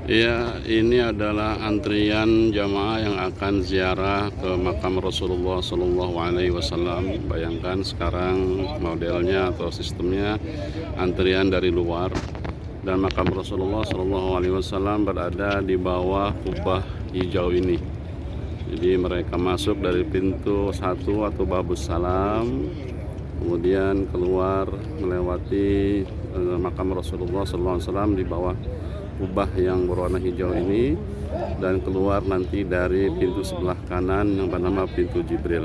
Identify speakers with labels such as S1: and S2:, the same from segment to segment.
S1: Ya, ini adalah antrian jamaah yang akan ziarah ke makam Rasulullah Shallallahu Alaihi Wasallam. Bayangkan sekarang modelnya atau sistemnya antrian dari luar, dan makam Rasulullah Shallallahu Alaihi Wasallam berada di bawah kubah hijau ini. Jadi mereka masuk dari pintu satu atau babus salam, kemudian keluar melewati makam Rasulullah Shallallahu Alaihi Wasallam di bawah kubah yang berwarna hijau ini, dan keluar nanti dari pintu sebelah kanan yang bernama pintu Jibril.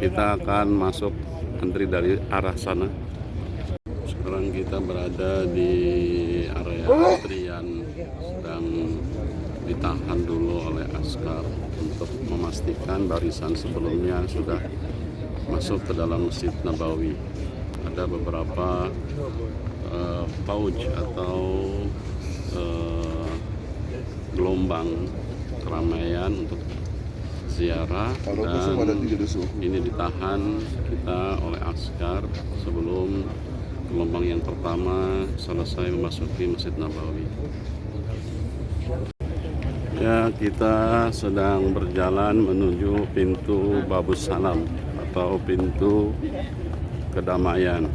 S1: Kita akan masuk antri dari arah sana. Sekarang kita berada di area antrian, sedang ditahan dulu oleh askar untuk memastikan barisan sebelumnya sudah masuk ke dalam Masjid Nabawi. Ada beberapa pauj atau gelombang keramaian untuk ziarah, dan ini ditahan kita oleh askar sebelum gelombang yang pertama selesai memasuki Masjid Nabawi. Ya, kita sedang berjalan menuju pintu Babus Salam atau pintu kedamaian.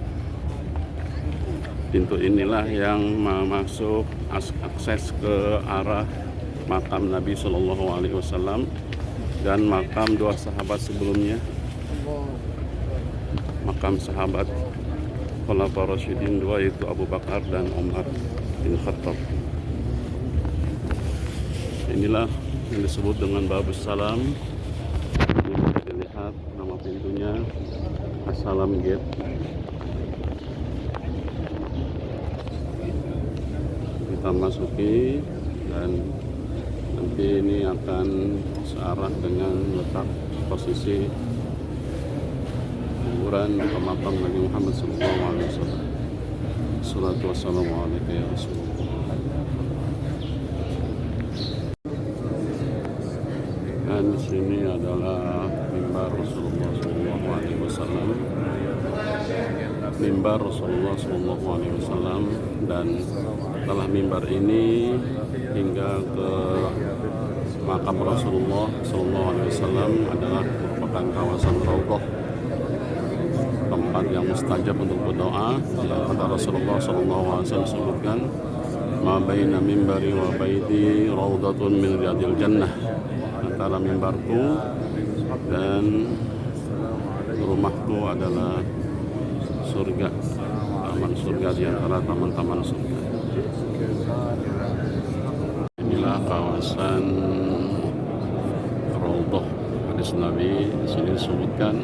S1: Pintu inilah yang masuk akses ke arah makam Nabi Shallallahu Alaihi Wasallam dan makam dua sahabat sebelumnya, makam sahabat Khulafaur Rasyidin dua, yaitu Abu Bakar dan Umar bin Khattab. Inilah yang disebut dengan Babus Salam. Ini bisa dilihat nama pintunya, Assalam Gate. Kita masuki, dan nanti ini akan searah dengan letak posisi kuburan makam Nabi Muhammad SAW. Salatu wassalamu alaika ya Rasulullah. Dan di sini adalah mimbar Rasulullah SAW. Mimbar Rasulullah SAW, dan setelah mimbar ini hingga ke makam Rasulullah SAW adalah merupakan kawasan Raudhah, tempat yang mustajab untuk berdoa. Kata Rasulullah SAW sebutkan, ma baina mimbari wa baiti raudatun min riyadil jannah. Antara mimbarku dan rumahku adalah surga, taman surga di antara taman-taman surga. Inilah kawasan Raudhah. Hadis Nabi di sini disebutkan,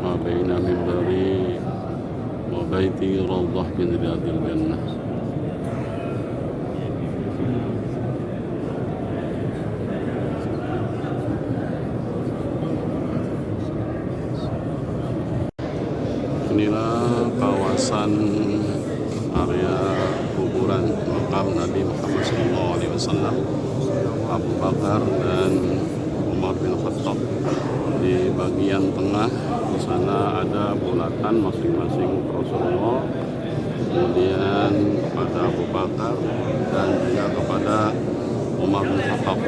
S1: ma baina mimbari wa baiti Raudhah min riyadil jannah. Inilah kawasan area kuburan makam Nabi Muhammad SAW, Abu Bakar dan Umar bin Khattab. Di bagian tengah di sana ada bulatan masing-masing Rasulullah, kemudian kepada Abu Bakar, dan juga kepada Umar bin Khattab.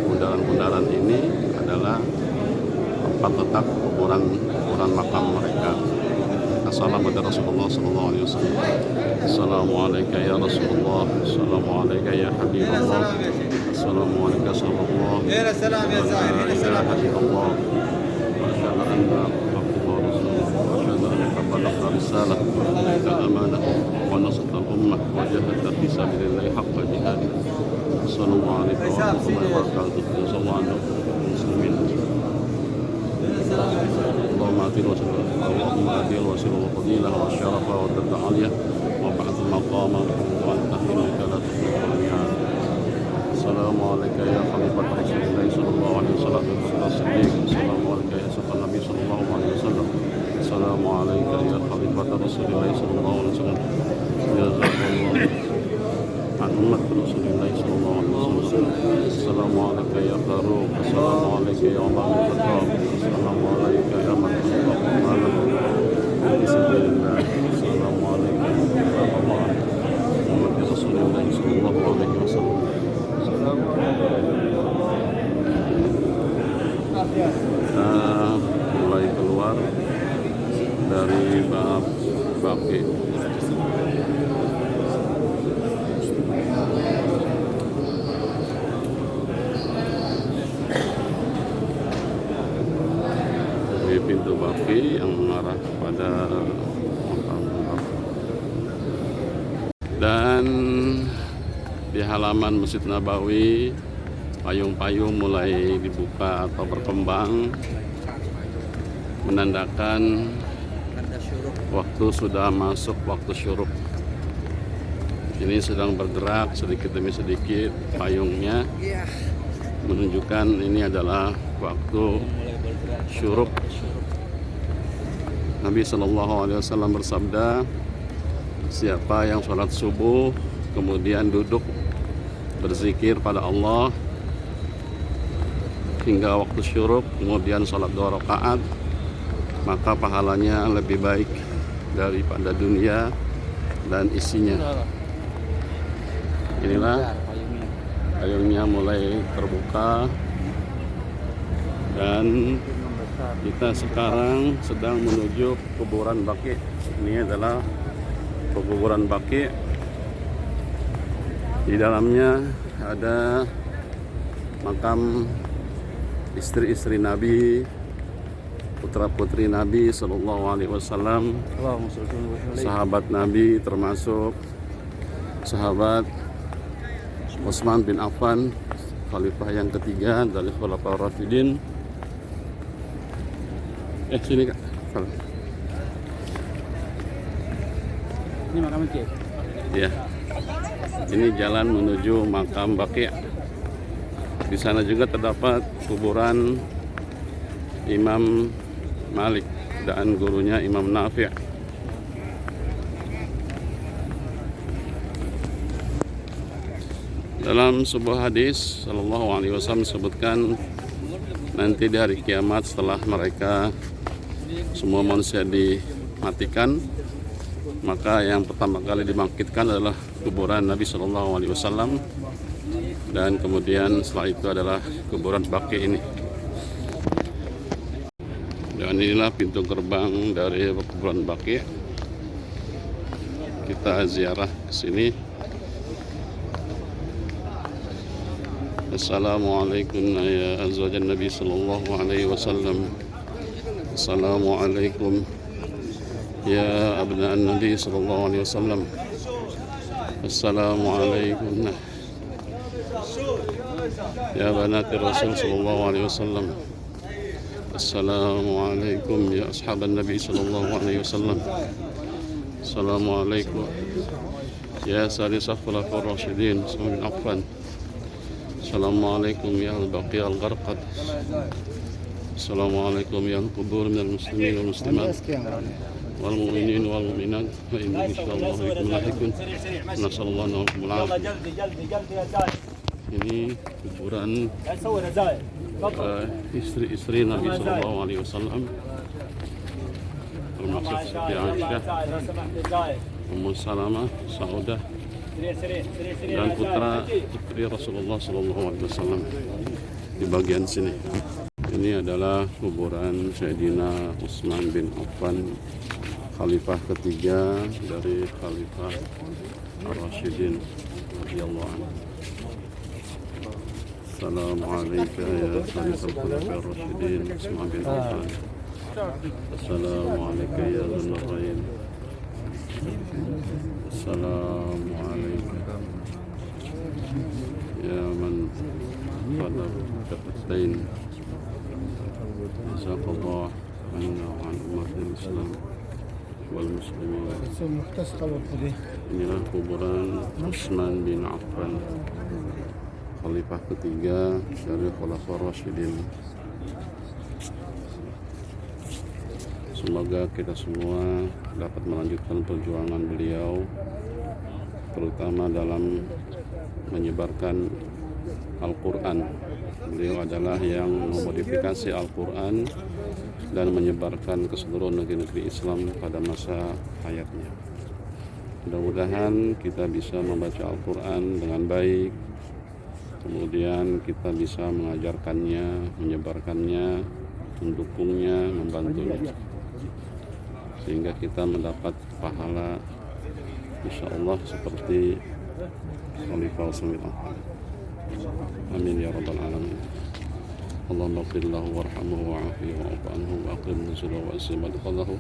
S1: Bundaran-bundaran ini adalah tempat letak kuburan makam mereka. Assalamualaikum Rasulullah Sallallahu Alaihi Wasallam. Assalamualaikum ya Rasulullah. Assalamualaikum ya Habibullah. Assalamualaikum ya Rasulullah.
S2: هنا السلام يا زاهد، هنا السلام
S1: Ya Habibullah. Masyaallah anda Abdullah Rasulullah. Masyaallah anda balagha risalah wa addayta amanah wa nasrta al-ummah wa jahadta fi sabilillahi haqqa jihadih. Assalamualaikum warahmatullahi wabarakatuh. Jazakallahu muslimin. اللهم آتي الوسيلة والفضيلة والشرف والدرجة العالية وابعث المقام وأنت إنك لا تخلف الميعاد. السلام عليك يا خليفة رسول الله صلى الله عليه وسلم الصديق. السلام عليك يا سيدنا النبي صلى الله عليه وسلم. السلام عليك يا خليفة رسول الله صلى الله عليه وسلم. جزاك الله عن أمة رسول الله صلى الله عليه وسلم. السلام عليك يا فاروق. السلام عليك يا عمر بن الخطاب. السلام عليك يا من أنفق ماله في سبيل الله. السلام عليك يا الله. Baki. Di pintu Baki yang mengarah kepada makam Baki. Dan di halaman Masjid Nabawi payung-payung mulai dibuka atau berkembang, menandakan waktu sudah masuk waktu syuruk. Ini sedang bergerak sedikit demi sedikit payungnya, menunjukkan ini adalah waktu syuruk. Nabi SAW bersabda, siapa yang sholat subuh kemudian duduk berzikir pada Allah hingga waktu syuruk, kemudian sholat 2 rakaat, maka pahalanya lebih baik daripada dunia dan isinya. Inilah payungnya mulai terbuka, dan kita sekarang sedang menuju kuburan Baki. Ini adalah kuburan Baki. Di dalamnya ada makam istri-istri Nabi, putra-putri Nabi Sallallahu Alaihi Wasallam, sahabat Nabi, termasuk sahabat Utsman bin Affan, khalifah yang ketiga dari Khulafaur Rasyidin. Sini Kak.
S2: Ini makam Baki.
S1: Ya. Ini jalan menuju makam Baki. Di sana juga terdapat kuburan Imam Malik dan gurunya Imam Nafi'. Dalam sebuah hadis Sallallahu Alaihi Wasallam disebutkan, nanti di hari kiamat setelah mereka semua manusia dimatikan, maka yang pertama kali dibangkitkan adalah kuburan Nabi Sallallahu Alaihi Wasallam, dan kemudian setelah itu adalah kuburan Baki ini. Dan inilah pintu gerbang dari kuburan Baki. Kita ziarah ke sini. Assalamualaikum ya azwajan Nabi Sallallahu Alaihi Wasallam. Assalamualaikum ya abna'an Nabi Sallallahu Alaihi Wasallam. Assalamualaikum ya banati Rasul Sallallahu Alaihi Wasallam. Assalamualaikum ya ashaban Nabi Sallallahu Alaihi Wasallam. Assalamualaikum ya salisah khulafaur rasyidin Utsman bin Affan. Assalamualaikum ya al-Baqi al-Gharqad. Assalamualaikum ya al-qubur minal muslimin wal muslimat wal mu'minin wal mu'minat wa inna insyaallah bikum lahiqun. Nasallallahu alaihi wasallam. Ini kuburan istri-istri Nabi Sallallahu Alaihi Wasallam, termasuk Siti Aisyah, Ummu Salamah, Saudah, dan putra putri Rasulullah Sallallahu Alaihi Wasallam di bagian sini. Ini adalah kuburan Sayyidina Utsman bin Affan, khalifah ketiga dari Khalifah Ar-Rasyidin radhiyallahu anhu. Assalamualaikum ya Khalifah Khulafaur Rasyidin Utsman bin Affan. Assalamualaikum ya Dzulnurain. Assalamualaikum ya man qadar katain. Jazakallah anna wa an umatil Islam wal muslimin. Inilah kuburan Utsman bin Affan, khalifah ketiga dari Khulafaur Rasyidin. Semoga kita semua dapat melanjutkan perjuangan beliau, terutama dalam menyebarkan Al-Quran. Beliau adalah yang memodifikasi Al-Quran dan menyebarkan ke seluruh negeri-negeri Islam pada masa hayatnya. Mudah-mudahan kita bisa membaca Al-Quran dengan baik, kemudian kita bisa mengajarkannya, menyebarkannya, mendukungnya, membantunya. sehingga kita mendapat pahala insyaallah seperti Khalifah Utsman. Amin ya rabbal alamin. Allahumma ighfir lahu warhamhu wa'afihi wa'fu anhu wa aqim nuzulahu wa asim madkhalahu.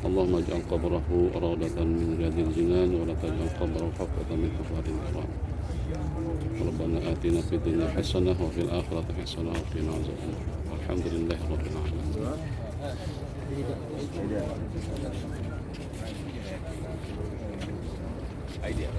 S1: Allahumma ij'al qabrahu rawdatan min riyadil jinan wa la taj'al qabrahu hafatan min hufaril niran. Rabbana atina fid dunya hasanah wa fil akhirati hasanah wa qina adzabannar. Walhamdulillahi rabbil alamin.
S3: Idea.